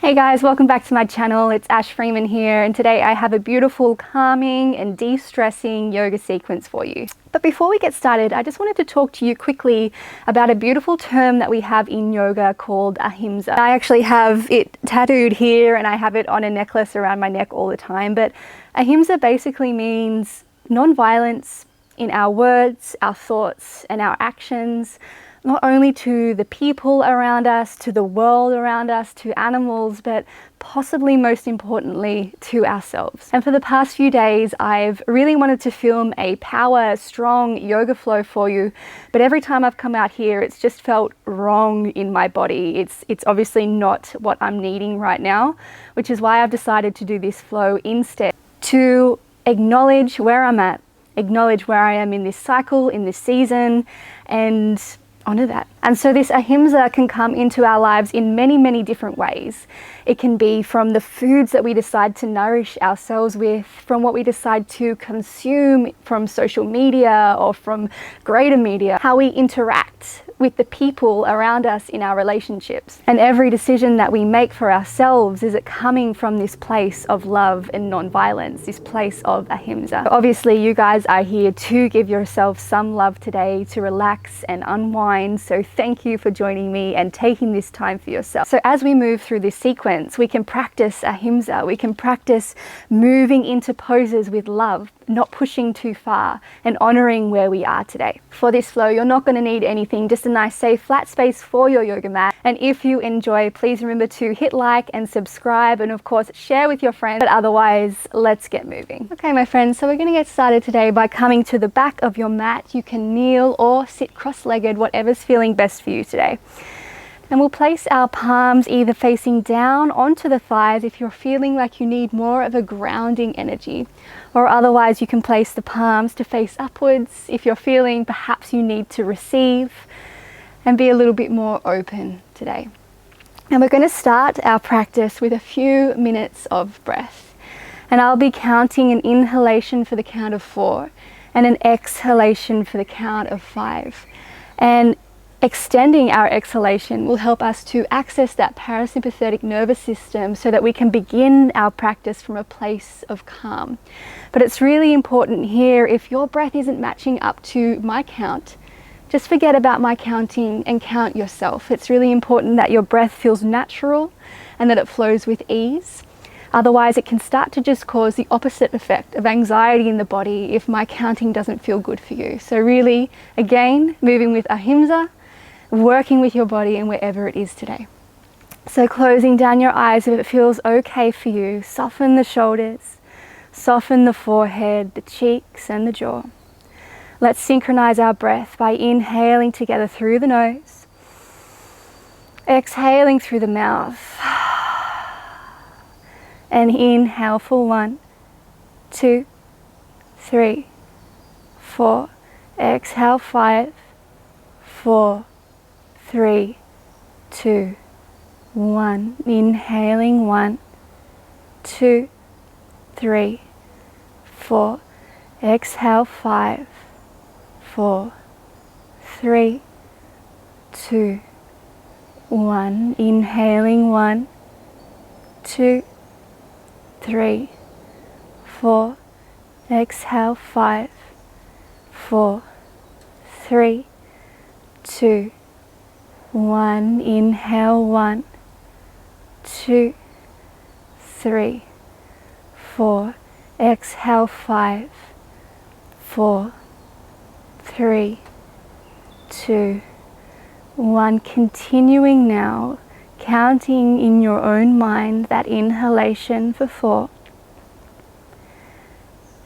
Hey guys, welcome back to my channel. It's Ash Freeman here, and today I have a beautiful calming and de-stressing yoga sequence for you. But before we get started, I just wanted to talk to you quickly about a beautiful term that we have in yoga called ahimsa. I actually have it tattooed here and I have it on a necklace around my neck all the time, but ahimsa basically means non-violence in our words, our thoughts, and our actions, not only to the people around us, to the world around us, to animals, but possibly most importantly to ourselves. And for the past few days, I've really wanted to film a power, strong yoga flow for you, but every time I've come out here, it's just felt wrong in my body. It's obviously not what I'm needing right now, which is why I've decided to do this flow instead, to acknowledge where I'm at, acknowledge where I am in this cycle, in this season, and honor that. And so this ahimsa can come into our lives in many, many different ways. It can be from the foods that we decide to nourish ourselves with, from what we decide to consume from social media or from greater media, how we interact with the people around us in our relationships. And every decision that we make for ourselves, is it coming from this place of love and non-violence, this place of ahimsa? Obviously, you guys are here to give yourself some love today, to relax and unwind. So thank you for joining me and taking this time for yourself. So as we move through this sequence, we can practice ahimsa. We can practice moving into poses with love, not pushing too far, and honoring where we are today. For this flow, you're not going to need anything, just a nice safe flat space for your yoga mat. And if you enjoy, please remember to hit like and subscribe, and of course share with your friends. But otherwise, let's get moving. Okay, my friends, so we're going to get started today by coming to the back of your mat. You can kneel or sit cross-legged, whatever's feeling best for you today. And we'll place our palms either facing down onto the thighs if you're feeling like you need more of a grounding energy, or otherwise you can place the palms to face upwards if you're feeling perhaps you need to receive and be a little bit more open today. And we're going to start our practice with a few minutes of breath. And I'll be counting an inhalation for the count of 4 and an exhalation for the count of 5. And extending our exhalation will help us to access that parasympathetic nervous system so that we can begin our practice from a place of calm. But it's really important here, if your breath isn't matching up to my count, just forget about my counting and count yourself. It's really important that your breath feels natural and that it flows with ease. Otherwise, it can start to just cause the opposite effect of anxiety in the body if my counting doesn't feel good for you. So really, again, moving with ahimsa, working with your body and wherever it is today. So closing down your eyes if it feels okay for you. Soften the shoulders, soften the forehead, the cheeks and the jaw. Let's synchronize our breath by inhaling together through the nose, exhaling through the mouth, and inhale for 1, 2, 3, 4, exhale 5, 4, 3, 2, 1. Inhaling 1, 2, 3, 4. Exhale 5, 4, 3, 2, 1. Inhaling 1, 2, 3, 4. Exhale 5, 4, 3, 2, 1. Inhale 1, 2, 3, 4. Exhale 5, 4, 3, 2, 1. Continuing now, counting in your own mind that inhalation for 4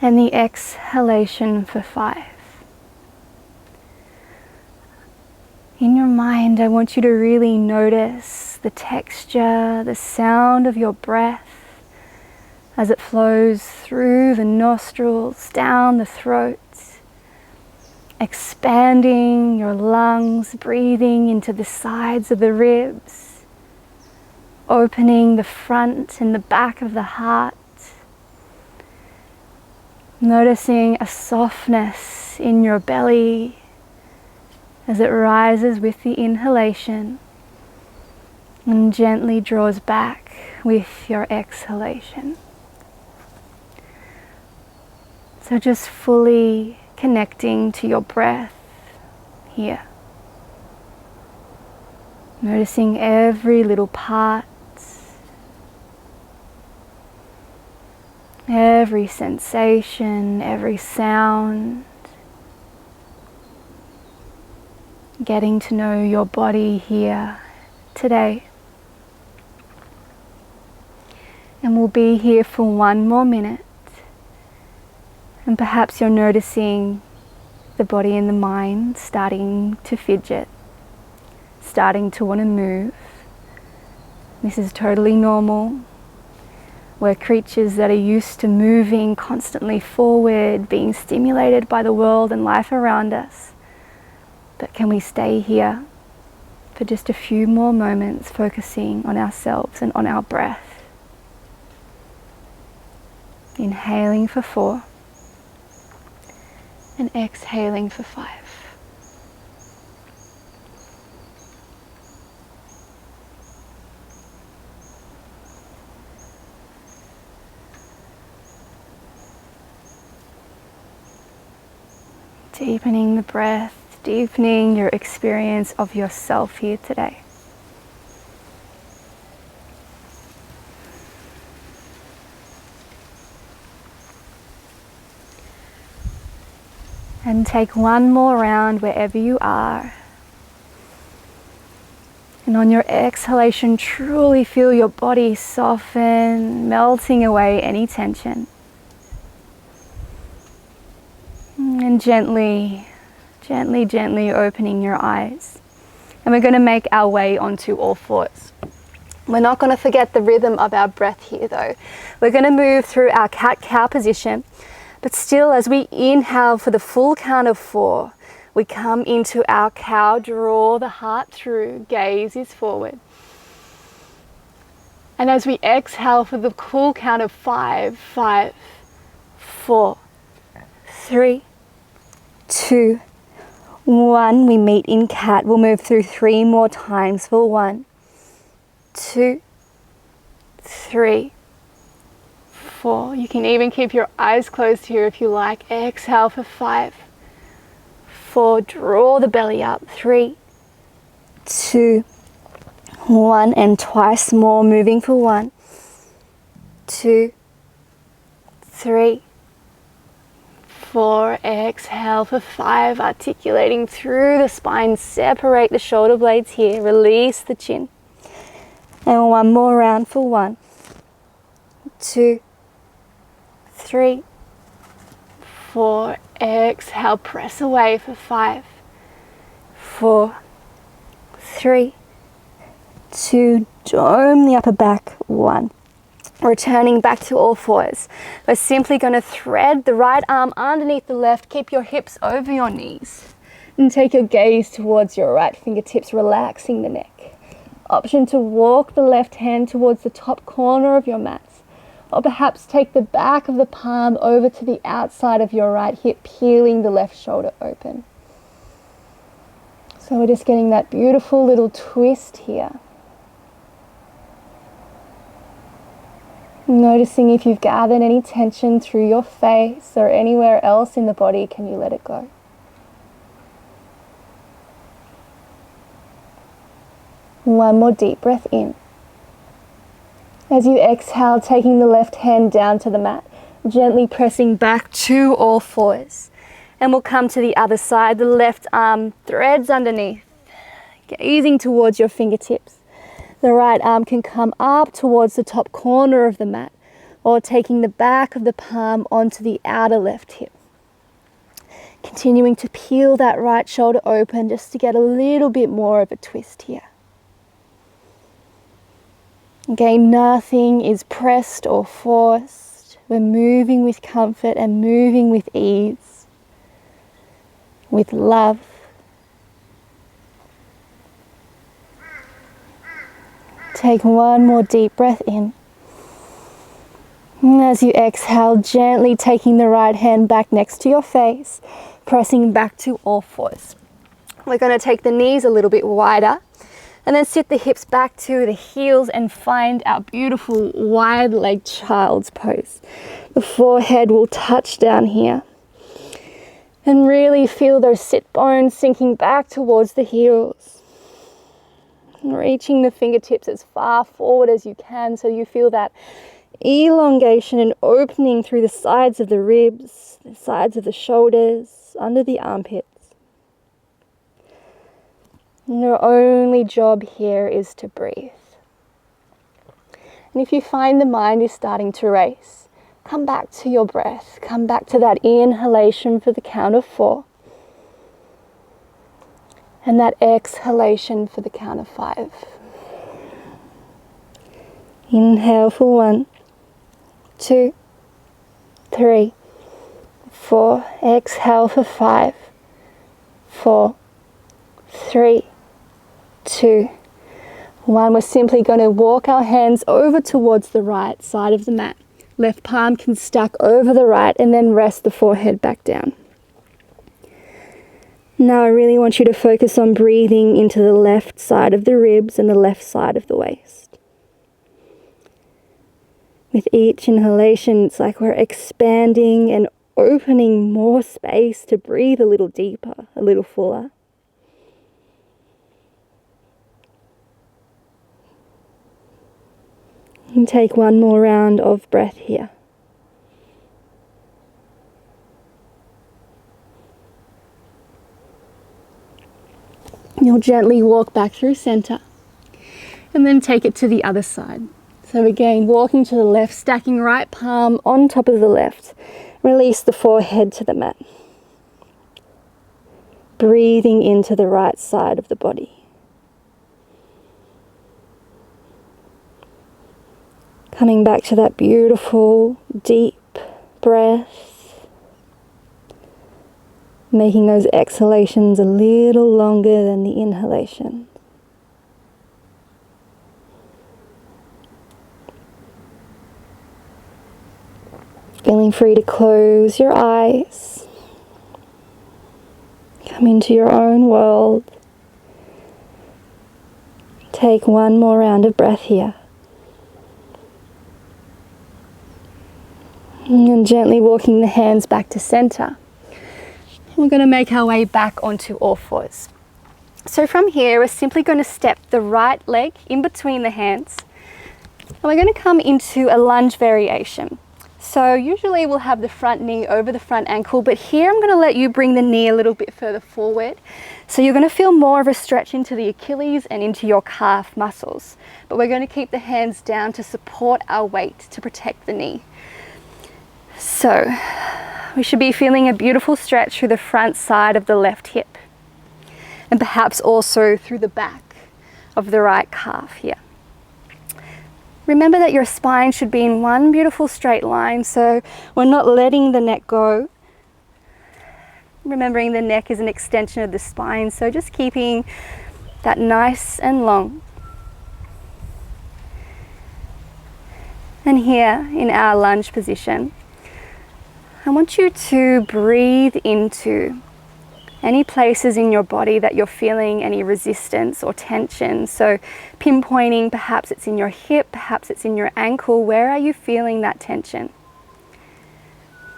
and the exhalation for 5. In your mind, I want you to really notice the texture, the sound of your breath as it flows through the nostrils, down the throat, expanding your lungs, breathing into the sides of the ribs, opening the front and the back of the heart, noticing a softness in your belly as it rises with the inhalation, and gently draws back with your exhalation. So just fully connecting to your breath here. Noticing every little part, every sensation, every sound. Getting to know your body here today. And we'll be here for one more minute. And perhaps you're noticing the body and the mind starting to fidget, starting to want to move. This is totally normal. We're creatures that are used to moving constantly forward, being stimulated by the world and life around us. But can we stay here for just a few more moments, focusing on ourselves and on our breath? Inhaling for 4 and exhaling for 5. Deepening the breath, deepening your experience of yourself here today. And take one more round wherever you are. And on your exhalation, truly feel your body soften, melting away any tension. And gently opening your eyes. And we're going to make our way onto all fours. We're not going to forget the rhythm of our breath here though. We're going to move through our cat-cow position. But still, as we inhale for the full count of 4, we come into our cow, draw the heart through, gaze is forward. And as we exhale for the full count of 5, 5, 4, 3, 2, 1, we meet in cat. We'll move through 3 more times for 1, 2, 3, 4. You can even keep your eyes closed here if you like. Exhale for 5, 4. Draw the belly up. 3, 2, 1. And twice more, moving for 1, 2, 3, 4. Exhale for 5. Articulating through the spine. Separate the shoulder blades here. Release the chin. And one more round for 1, 2, 3, 4. Exhale, press away for 5, 4, 3, 2. Dome the upper back. 1. Returning back to all fours. We're simply going to thread the right arm underneath the left. Keep your hips over your knees. And take your gaze towards your right fingertips, relaxing the neck. Option to walk the left hand towards the top corner of your mat. Or perhaps take the back of the palm over to the outside of your right hip, peeling the left shoulder open. So we're just getting that beautiful little twist here. Noticing if you've gathered any tension through your face or anywhere else in the body, can you let it go? One more deep breath in. As you exhale, taking the left hand down to the mat, gently pressing back to all fours. And we'll come to the other side. The left arm threads underneath, gazing towards your fingertips. The right arm can come up towards the top corner of the mat, or taking the back of the palm onto the outer left hip. Continuing to peel that right shoulder open just to get a little bit more of a twist here. Again, nothing is pressed or forced. We're moving with comfort and moving with ease, with love. Take one more deep breath in. And as you exhale, gently taking the right hand back next to your face, pressing back to all fours. We're going to take the knees a little bit wider. And then sit the hips back to the heels and find our beautiful wide-legged child's pose. The forehead will touch down here. And really feel those sit bones sinking back towards the heels. And reaching the fingertips as far forward as you can so you feel that elongation and opening through the sides of the ribs, the sides of the shoulders, under the armpits. And your only job here is to breathe. And if you find the mind is starting to race, come back to your breath. Come back to that inhalation for the count of 4. And that exhalation for the count of 5. Inhale for 1, 2, 3, 4. Exhale for 5, 4, 3, 2, 1. We're simply going to walk our hands over towards the right side of the mat. Left palm can stack over the right and then rest the forehead back down. Now I really want you to focus on breathing into the left side of the ribs and the left side of the waist. With each inhalation, it's like we're expanding and opening more space to breathe a little deeper, a little fuller. And take one more round of breath here. You'll gently walk back through center and then take it to the other side. So again, walking to the left, stacking right palm on top of the left. Release the forehead to the mat. Breathing into the right side of the body. Coming back to that beautiful, deep breath. Making those exhalations a little longer than the inhalation. Feeling free to close your eyes. Come into your own world. Take one more round of breath here. And gently walking the hands back to center. We're going to make our way back onto all fours. So from here, we're simply going to step the right leg in between the hands. And we're going to come into a lunge variation. So usually we'll have the front knee over the front ankle, but here I'm going to let you bring the knee a little bit further forward. So you're going to feel more of a stretch into the Achilles and into your calf muscles. But we're going to keep the hands down to support our weight to protect the knee. So we should be feeling a beautiful stretch through the front side of the left hip and perhaps also through the back of the right calf here. Remember that your spine should be in one beautiful straight line, so we're not letting the neck go. Remembering the neck is an extension of the spine, so just keeping that nice and long. And here in our lunge position, I want you to breathe into any places in your body that you're feeling any resistance or tension. So pinpointing, perhaps it's in your hip, perhaps it's in your ankle. Where are you feeling that tension?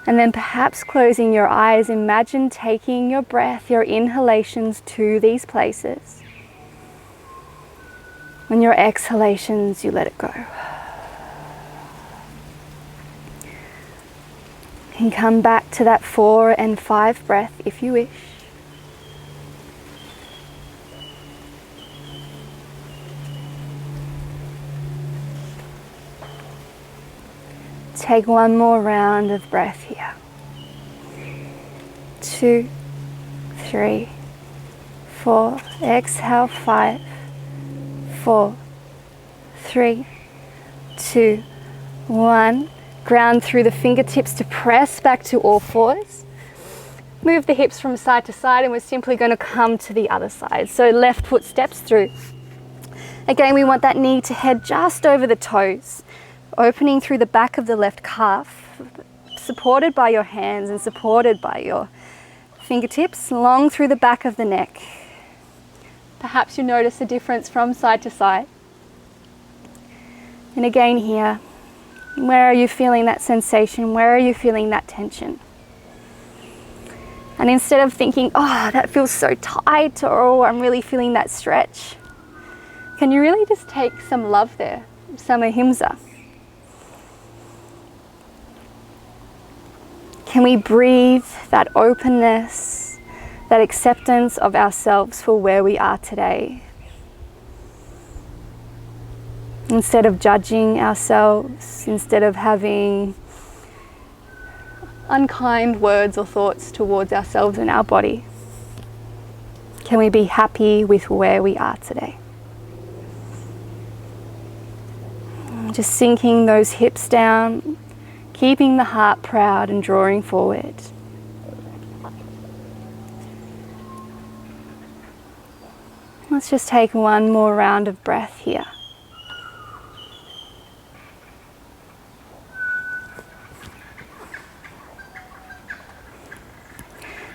And then perhaps closing your eyes, imagine taking your breath, your inhalations to these places. And your exhalations, you let it go. And come back to that 4 and 5 breath if you wish. Take one more round of breath here. 2, 3, 4. Exhale, 5, 4, 3, 2, 1. Ground through the fingertips to press back to all fours. Move the hips from side to side and we're simply going to come to the other side. So left foot steps through. Again, we want that knee to head just over the toes, opening through the back of the left calf, supported by your hands and supported by your fingertips, long through the back of the neck. Perhaps you notice a difference from side to side. And again here, where are you feeling that sensation? Where are you feeling that tension? And instead of thinking, oh, that feels so tight, or oh, I'm really feeling that stretch, can you really just take some love there, some ahimsa? Can we breathe that openness, that acceptance of ourselves for where we are today? Instead of judging ourselves, instead of having unkind words or thoughts towards ourselves and our body, can we be happy with where we are today? Just sinking those hips down, keeping the heart proud and drawing forward. Let's just take one more round of breath here.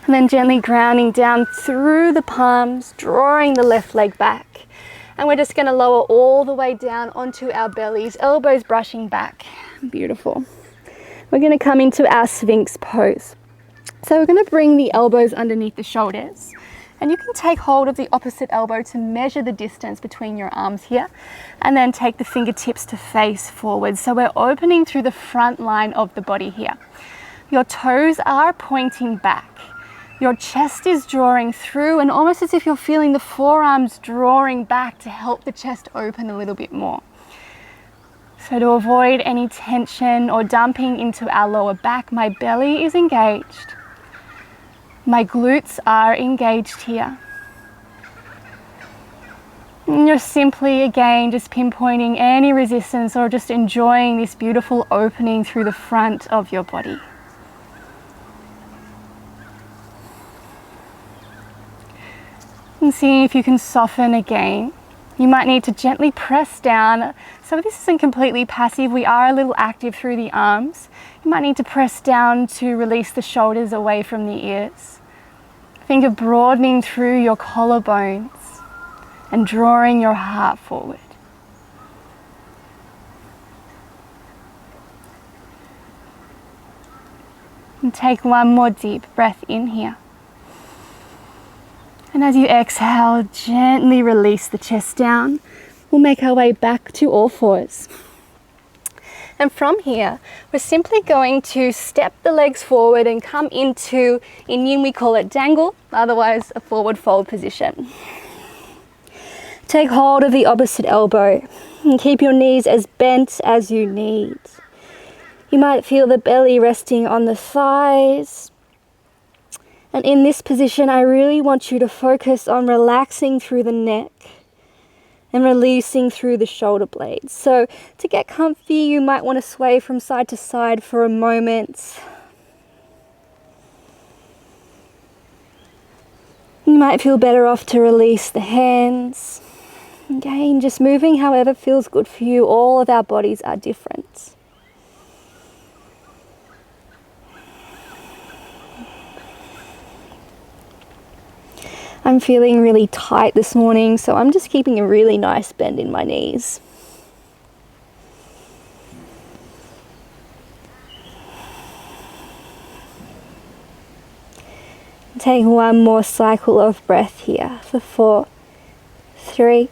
And then gently grounding down through the palms, drawing the left leg back. And we're just going to lower all the way down onto our bellies, elbows brushing back. Beautiful. We're going to come into our Sphinx Pose. So we're going to bring the elbows underneath the shoulders. And you can take hold of the opposite elbow to measure the distance between your arms here. And then take the fingertips to face forward. So we're opening through the front line of the body here. Your toes are pointing back. Your chest is drawing through, and almost as if you're feeling the forearms drawing back to help the chest open a little bit more. So to avoid any tension or dumping into our lower back, my belly is engaged. My glutes are engaged here. And you're simply, again, just pinpointing any resistance or just enjoying this beautiful opening through the front of your body. And see if you can soften again. You might need to gently press down. So this isn't completely passive. We are a little active through the arms. You might need to press down to release the shoulders away from the ears. Think of broadening through your collarbones and drawing your heart forward. And take one more deep breath in here. And as you exhale, gently release the chest down. We'll make our way back to all fours. And from here, we're simply going to step the legs forward and come into, in yin we call it dangle, otherwise a forward fold position. Take hold of the opposite elbow and keep your knees as bent as you need. You might feel the belly resting on the thighs. And in this position, I really want you to focus on relaxing through the neck and releasing through the shoulder blades. So to get comfy, you might want to sway from side to side for a moment. You might feel better off to release the hands. Again, just moving however feels good for you. All of our bodies are different. I'm feeling really tight this morning, so I'm just keeping a really nice bend in my knees. Take one more cycle of breath here for 4, 3,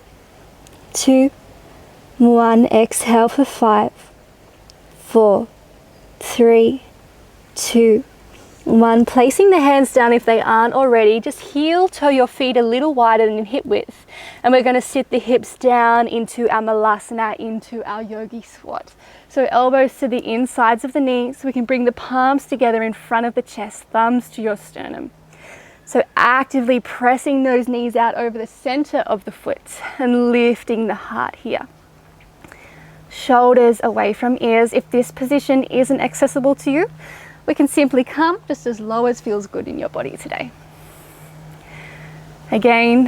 2, 1. Exhale for 5, 4, 3, 2, 1. Placing the hands down if they aren't already. Just heel toe your feet a little wider than hip width. And we're going to sit the hips down into our malasana, into our yogi squat. So elbows to the insides of the knees. We can bring the palms together in front of the chest, thumbs to your sternum. So actively pressing those knees out over the center of the foot and lifting the heart here. Shoulders away from ears. If this position isn't accessible to you, we can simply come just as low as feels good in your body today. Again,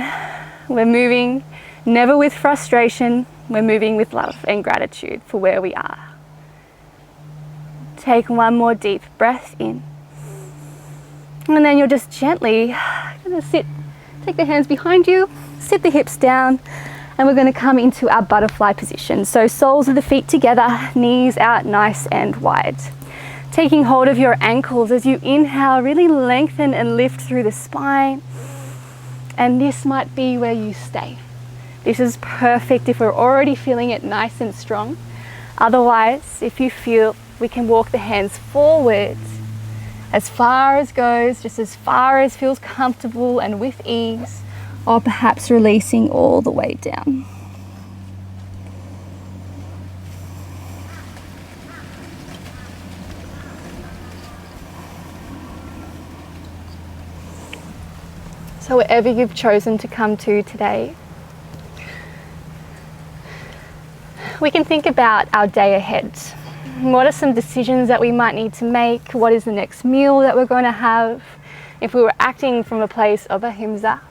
we're moving never with frustration, we're moving with love and gratitude for where we are. Take one more deep breath in. And then you'll just gently sit Take the hands behind you, sit the hips down, and we're going to come into our butterfly position. So soles of the feet together, knees out nice and wide. Taking hold of your ankles as you inhale, really lengthen and lift through the spine. And this might be where you stay. This is perfect if we're already feeling it nice and strong. Otherwise, if you feel, we can walk the hands forward as far as goes, just as far as feels comfortable and with ease, or perhaps releasing all the way down. So wherever you've chosen to come to today, we can think about our day ahead. What are some decisions that we might need to make? What is the next meal that we're going to have? If we were acting from a place of ahimsa,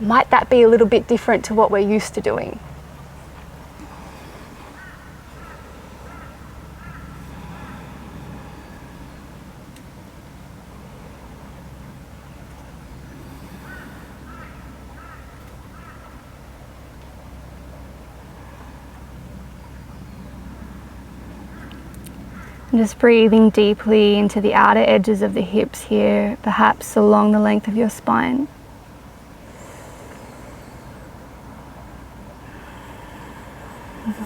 might that be a little bit different to what we're used to doing? Just breathing deeply into the outer edges of the hips here, perhaps along the length of your spine.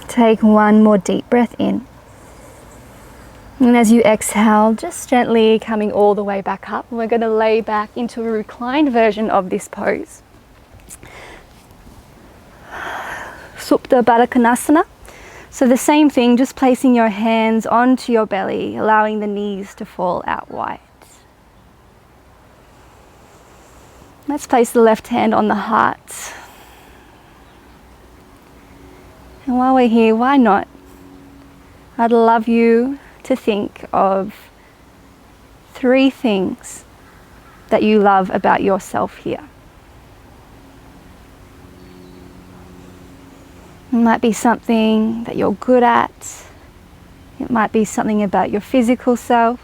Take one more deep breath in. And as you exhale, just gently coming all the way back up. We're going to lay back into a reclined version of this pose. Supta Baddha Konasana. So the same thing, just placing your hands onto your belly, allowing the knees to fall out wide. Let's place the left hand on the heart. And while we're here, why not? I'd love you to think of 3 things that you love about yourself here. It might be something that you're good at. It might be something about your physical self.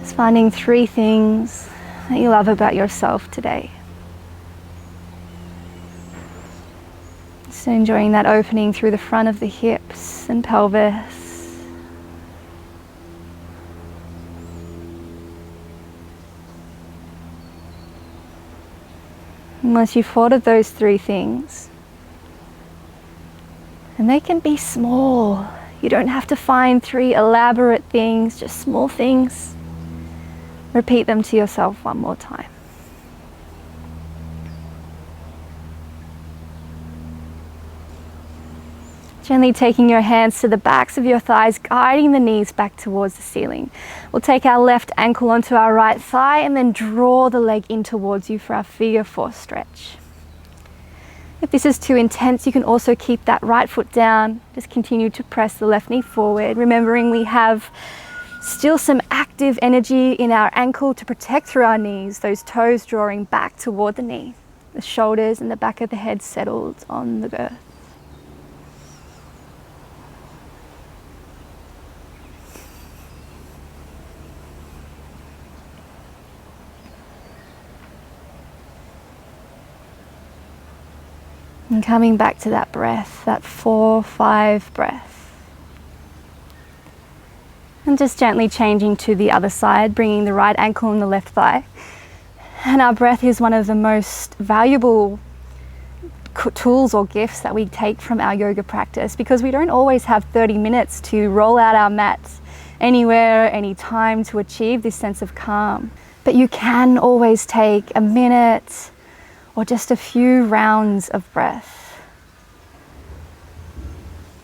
Just finding 3 things that you love about yourself today. Just enjoying that opening through the front of the hips and pelvis. Once you've thought of those 3 things, and they can be small. You don't have to find 3 elaborate things, just small things. Repeat them to yourself one more time. Gently taking your hands to the backs of your thighs, guiding the knees back towards the ceiling. We'll take our left ankle onto our right thigh and then draw the leg in towards you for our figure 4 stretch. If this is too intense, you can also keep that right foot down. Just continue to press the left knee forward, remembering we have still some active energy in our ankle to protect through our knees, those toes drawing back toward the knee, the shoulders and the back of the head settled on the earth. And coming back to that breath, that 4-5 breath. And just gently changing to the other side, bringing the right ankle and the left thigh. And our breath is one of the most valuable tools or gifts that we take from our yoga practice, because we don't always have 30 minutes to roll out our mats anywhere, anytime to achieve this sense of calm. But you can always take a minute or just a few rounds of breath.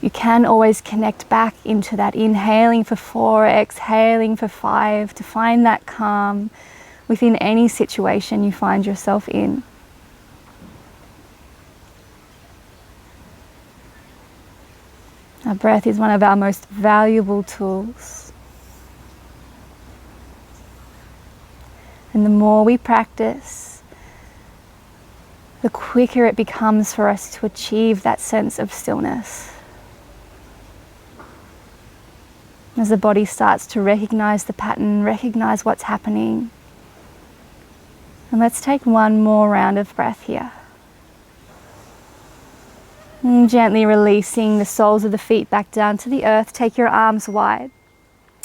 You can always connect back into that inhaling for 4, exhaling for 5 to find that calm within any situation you find yourself in. Our breath is one of our most valuable tools. And the more we practice, the quicker it becomes for us to achieve that sense of stillness. As the body starts to recognize the pattern, recognize what's happening. And let's take one more round of breath here. And gently releasing the soles of the feet back down to the earth. Take your arms wide.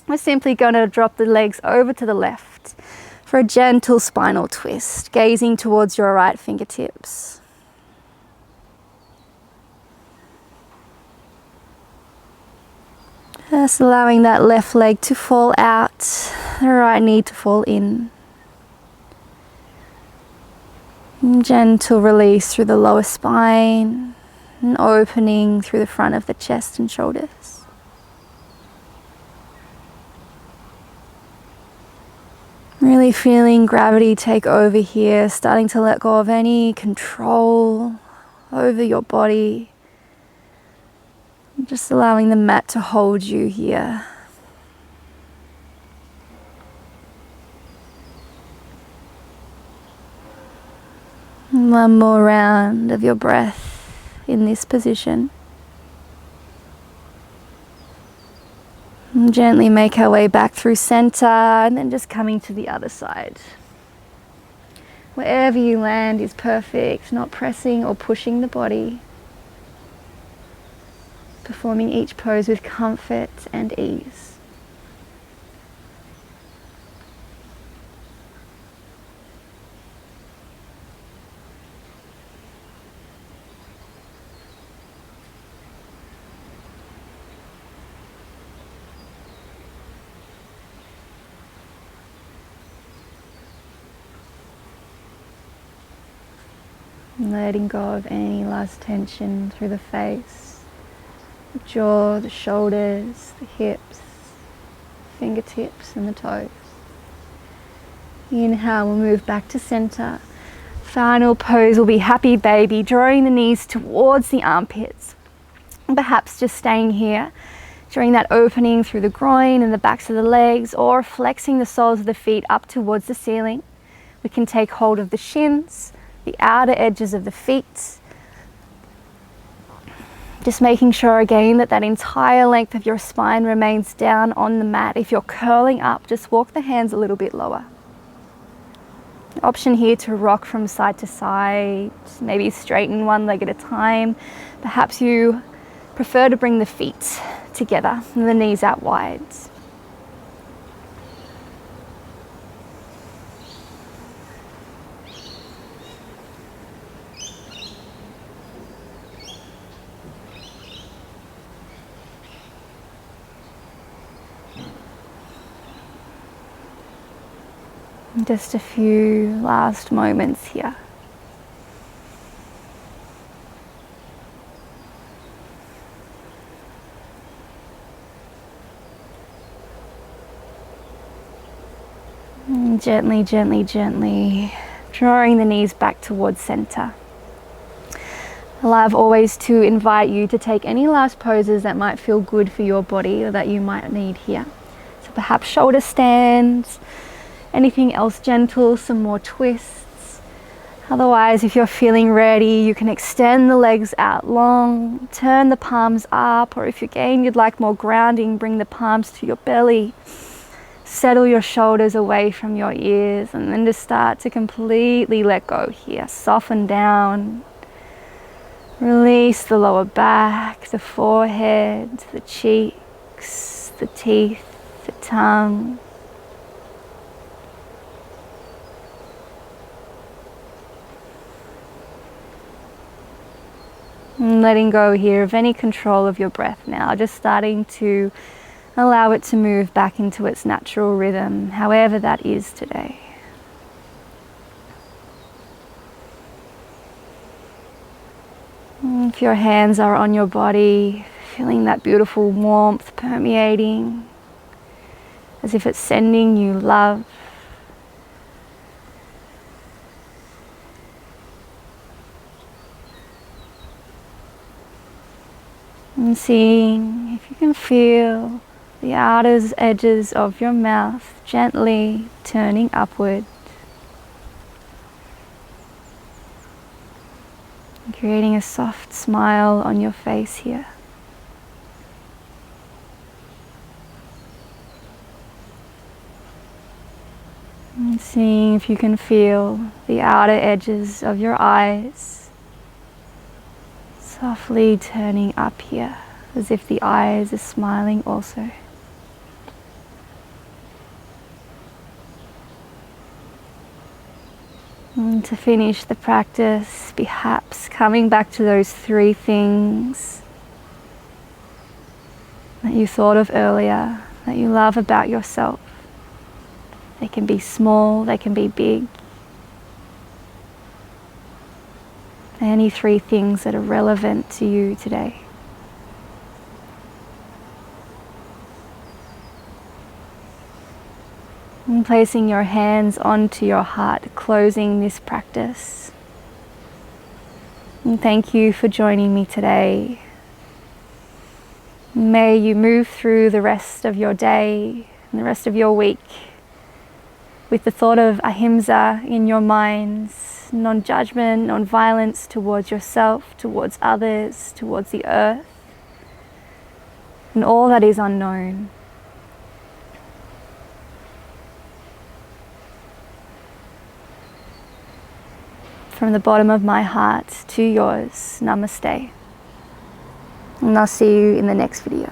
We're simply going to drop the legs over to the left for a gentle spinal twist, gazing towards your right fingertips. Just allowing that left leg to fall out, the right knee to fall in. And gentle release through the lower spine, and opening through the front of the chest and shoulders. Really feeling gravity take over here, starting to let go of any control over your body. Just allowing the mat to hold you here. One more round of your breath in this position. And gently make our way back through center and then just coming to the other side. Wherever you land is perfect, not pressing or pushing the body. Performing each pose with comfort and ease. Letting go of any last tension through the face, the jaw, the shoulders, the hips, fingertips and the toes. Inhale, we'll move back to center. Final pose will be happy baby, drawing the knees towards the armpits. And perhaps just staying here, drawing that opening through the groin and the backs of the legs, or flexing the soles of the feet up towards the ceiling. We can take hold of the shins, the outer edges of the feet. Just making sure again that that entire length of your spine remains down on the mat. If you're curling up, just walk the hands a little bit lower. Option here to rock from side to side, maybe straighten one leg at a time. Perhaps you prefer to bring the feet together and the knees out wide. Just a few last moments here. And gently, gently, gently drawing the knees back towards center. I love always to invite you to take any last poses that might feel good for your body or that you might need here. So perhaps shoulder stands, anything else gentle, some more twists. Otherwise, if you're feeling ready, you can extend the legs out long, turn the palms up, or if again you'd like more grounding, bring the palms to your belly. Settle your shoulders away from your ears and then just start to completely let go here. Soften down. Release the lower back, the forehead, the cheeks, the teeth, the tongue. And letting go here of any control of your breath now, just starting to allow it to move back into its natural rhythm, however that is today. And if your hands are on your body, feeling that beautiful warmth permeating, as if it's sending you love. And seeing if you can feel the outer edges of your mouth gently turning upward. And creating a soft smile on your face here. Seeing if you can feel the outer edges of your eyes softly turning up here, as if the eyes are smiling also. And to finish the practice, perhaps coming back to those 3 things that you thought of earlier, that you love about yourself. They can be small, they can be big. Any 3 things that are relevant to you today. And placing your hands onto your heart, closing this practice. And thank you for joining me today. May you move through the rest of your day and the rest of your week with the thought of ahimsa in your minds, non-judgment, non-violence towards yourself, towards others, towards the earth, and all that is unknown. From the bottom of my heart to yours, namaste. And I'll see you in the next video.